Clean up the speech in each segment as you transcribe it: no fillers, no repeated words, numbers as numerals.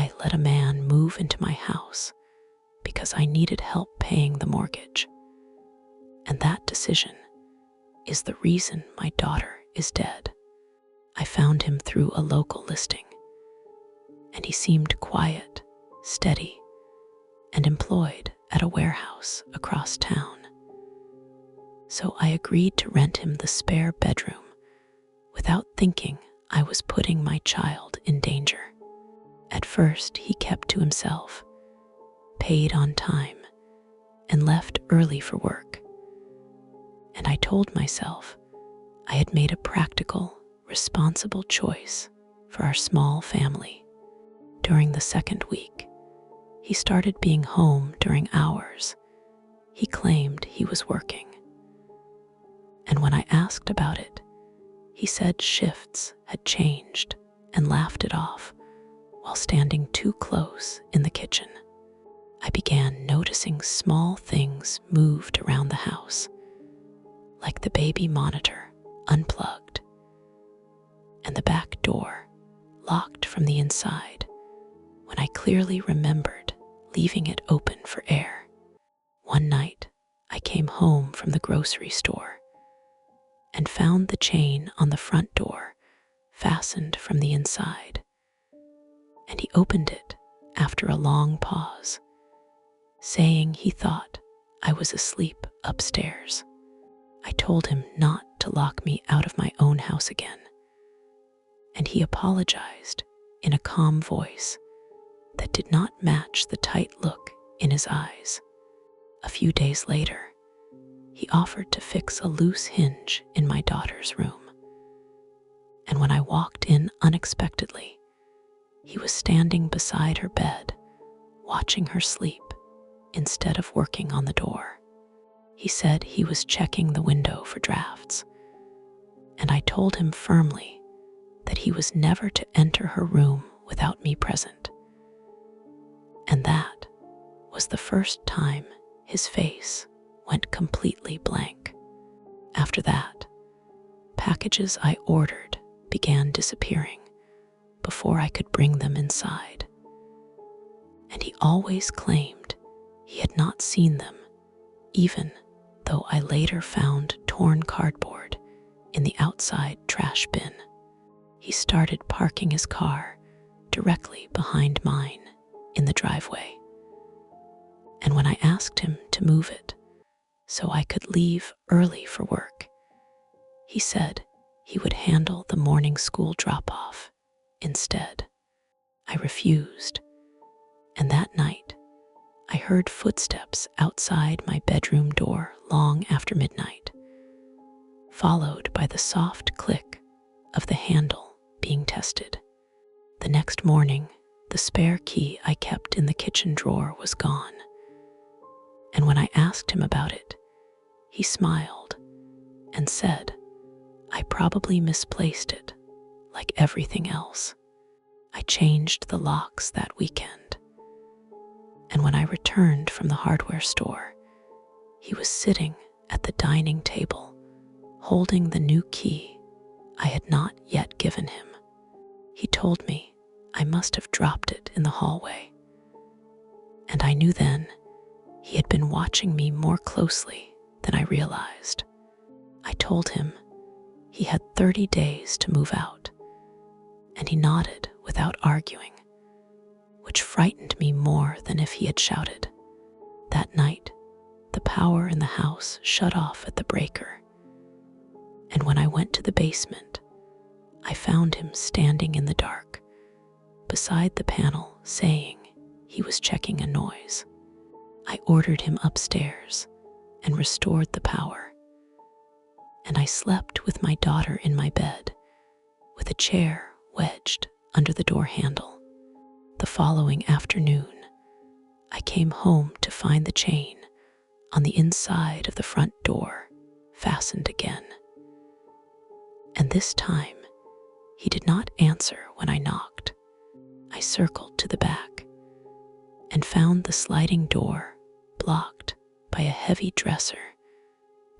I let a man move into my house because I needed help paying the mortgage. And that decision is the reason my daughter is dead. I found him through a local listing, and he seemed quiet, steady, and employed at a warehouse across town. So I agreed to rent him the spare bedroom without thinking I was putting my child in danger. At first, he kept to himself, paid on time, and left early for work. And I told myself I had made a practical, responsible choice for our small family. During the second week, he started being home during hours he claimed he was working. And when I asked about it, he said shifts had changed and laughed it off while standing too close in the kitchen. I began noticing small things moved around the house, like the baby monitor unplugged and the back door locked from the inside when I clearly remembered leaving it open for air. One night, I came home from the grocery store and found the chain on the front door fastened from the inside, and he opened it after a long pause, saying he thought I was asleep upstairs. I told him not to lock me out of my own house again, and he apologized in a calm voice that did not match the tight look in his eyes. A few days later, he offered to fix a loose hinge in my daughter's room. And when I walked in unexpectedly, he was standing beside her bed, watching her sleep instead of working on the door. He said he was checking the window for drafts, and I told him firmly that he was never to enter her room without me present. And that was the first time his face went completely blank. After that, packages I ordered began disappearing before I could bring them inside. And he always claimed he had not seen them, even though I later found torn cardboard in the outside trash bin. He started parking his car directly behind mine in the driveway. And when I asked him to move it so I could leave early for work, he said he would handle the morning school drop-off instead. I refused, and that night I heard footsteps outside my bedroom door long after midnight, followed by the soft click of the handle being tested. The next morning, the spare key I kept in the kitchen drawer was gone, and when I asked him about it, he smiled and said I probably misplaced it, like everything else. I changed the locks that weekend, and when I returned from the hardware store, he was sitting at the dining table, holding the new key I had not yet given him. He told me I must have dropped it in the hallway, and I knew then he had been watching me more closely than I realized. I told him he had 30 days to move out, and he nodded without arguing, which frightened me more than if he had shouted. That night, the power in the house shut off at the breaker, and when I went to the basement, I found him standing in the dark beside the panel, saying he was checking a noise. I ordered him upstairs and restored the power, and I slept with my daughter in my bed with a chair wedged under the door handle. The following afternoon, I came home to find the chain on the inside of the front door fastened again. And this time, he did not answer when I knocked. I circled to the back and found the sliding door blocked by a heavy dresser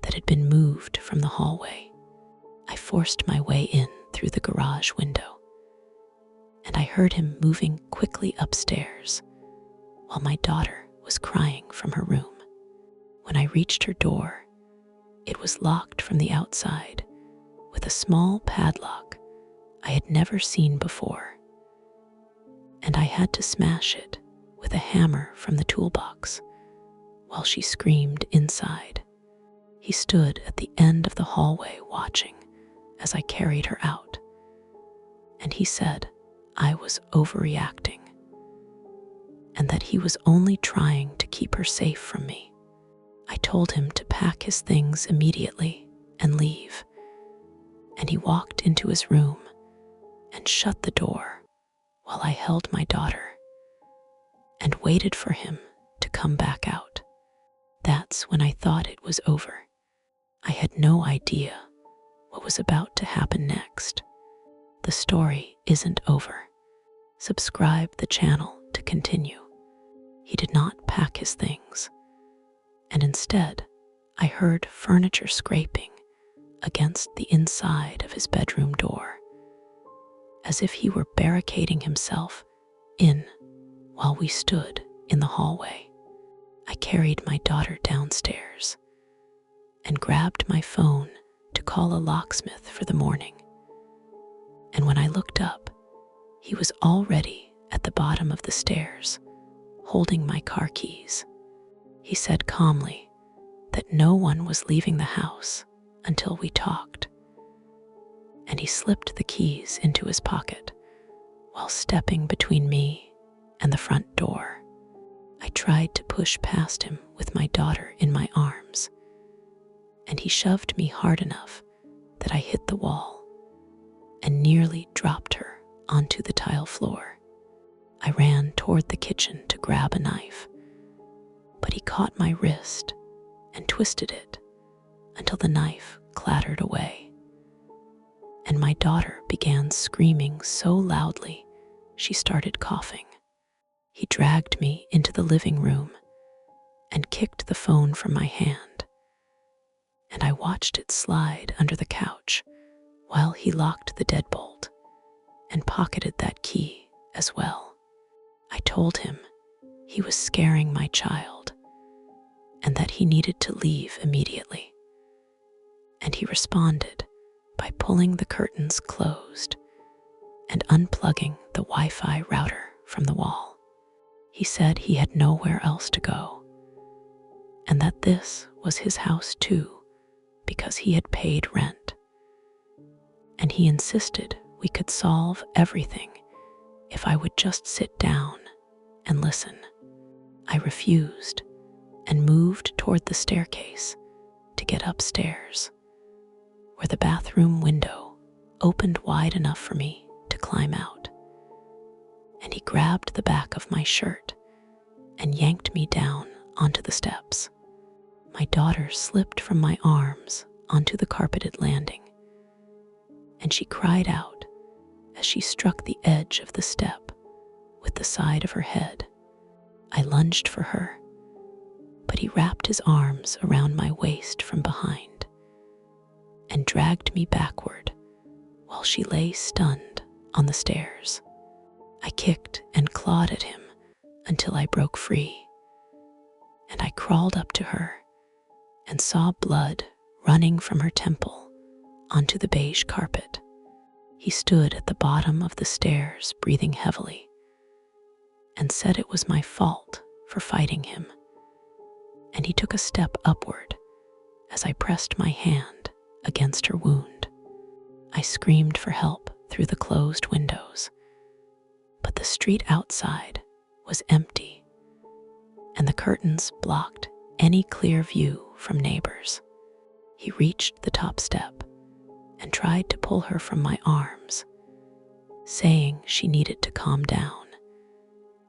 that had been moved from the hallway. I forced my way in through the garage window, and I heard him moving quickly upstairs while my daughter was crying from her room. When I reached her door, it was locked from the outside with a small padlock I had never seen before, and I had to smash it with a hammer from the toolbox while she screamed inside. He stood at the end of the hallway watching as I carried her out, and he said I was overreacting and that he was only trying to keep her safe from me. I told him to pack his things immediately and leave, and he walked into his room and shut the door while I held my daughter and waited for him to come back out. That's when I thought it was over. I had no idea what was about to happen next. The story isn't over. Subscribe the channel to continue. He did not pack his things, and instead I heard furniture scraping against the inside of his bedroom door, as if he were barricading himself in while we stood in the hallway. I carried my daughter downstairs and grabbed my phone to call a locksmith for the morning. And when I looked up, he was already at the bottom of the stairs, holding my car keys. He said calmly that no one was leaving the house until we talked, and he slipped the keys into his pocket while stepping between me and the front door. I tried to push past him with my daughter in my arms, and he shoved me hard enough that I hit the wall and nearly dropped her onto the tile floor. I ran toward the kitchen to grab a knife, but he caught my wrist and twisted it until the knife clattered away, and my daughter began screaming so loudly she started coughing. He dragged me into the living room and kicked the phone from my hand, and I watched it slide under the couch while he locked the deadbolt and pocketed that key as well. I told him he was scaring my child and that he needed to leave immediately, and he responded by pulling the curtains closed and unplugging the Wi-Fi router from the wall. He said he had nowhere else to go, and that this was his house too because he had paid rent, and he insisted we could solve everything if I would just sit down and listen. I refused and moved toward the staircase to get upstairs, where the bathroom window opened wide enough for me to climb out, and he grabbed the back of my shirt and yanked me down onto the steps. My daughter slipped from my arms onto the carpeted landing, and she cried out as she struck the edge of the step with the side of her head. I lunged for her, but he wrapped his arms around my waist from behind and dragged me backward while she lay stunned on the stairs. I kicked and clawed at him until I broke free, and I crawled up to her and saw blood running from her temple onto the beige carpet. He stood at the bottom of the stairs, breathing heavily, and said it was my fault for fighting him, and he took a step upward as I pressed my hand against her wound. I screamed for help through the closed windows, but the street outside was empty, and the curtains blocked any clear view from neighbors. He reached the top step and tried to pull her from my arms, saying she needed to calm down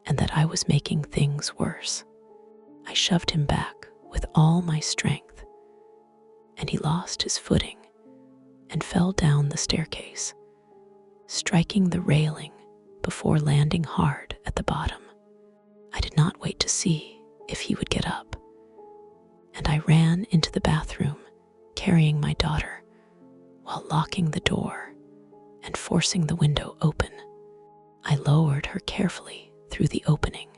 and that I was making things worse. I shoved him back with all my strength, and he lost his footing and fell down the staircase, striking the railing before landing hard at the bottom. I did not wait to see if he would get up, and I ran into the bathroom carrying my daughter while locking the door and forcing the window open. I lowered her carefully through the opening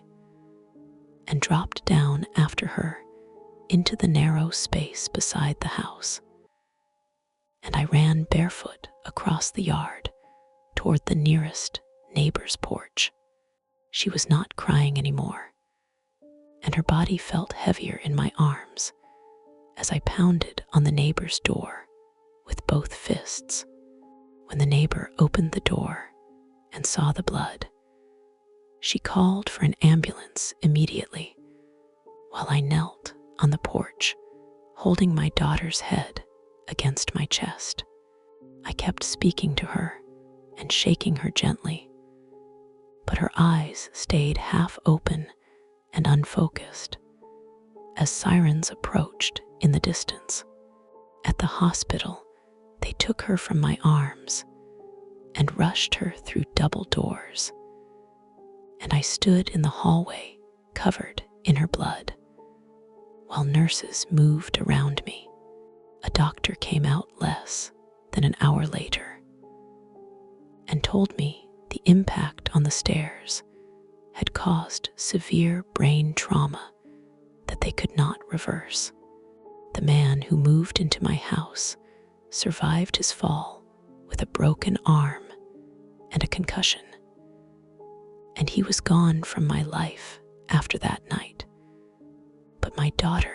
and dropped down after her into the narrow space beside the house. And I ran barefoot across the yard toward the nearest neighbor's porch. She was not crying anymore, and her body felt heavier in my arms as I pounded on the neighbor's door with both fists. When the neighbor opened the door and saw the blood, she called for an ambulance immediately, while I knelt on the porch, holding my daughter's head against my chest. I kept speaking to her and shaking her gently, but her eyes stayed half open and unfocused as sirens approached in the distance. At the hospital, they took her from my arms and rushed her through double doors, and I stood in the hallway covered in her blood while nurses moved around me. A doctor came out less than an hour later and told me the impact on the stairs had caused severe brain trauma that they could not reverse. The man who moved into my house survived his fall with a broken arm and a concussion, and he was gone from my life after that night. But my daughter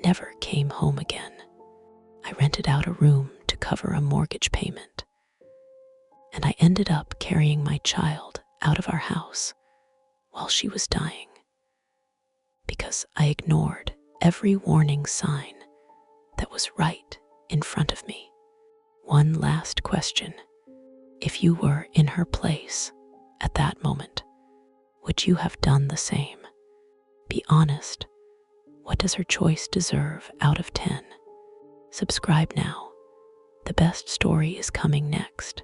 never came home again. I rented out a room to cover a mortgage payment, and I ended up carrying my child out of our house while she was dying because I ignored every warning sign that was right in front of me. One last question. If you were in her place at that moment, would you have done the same? Be honest. What does her choice deserve out of 10? Subscribe now. The best story is coming next.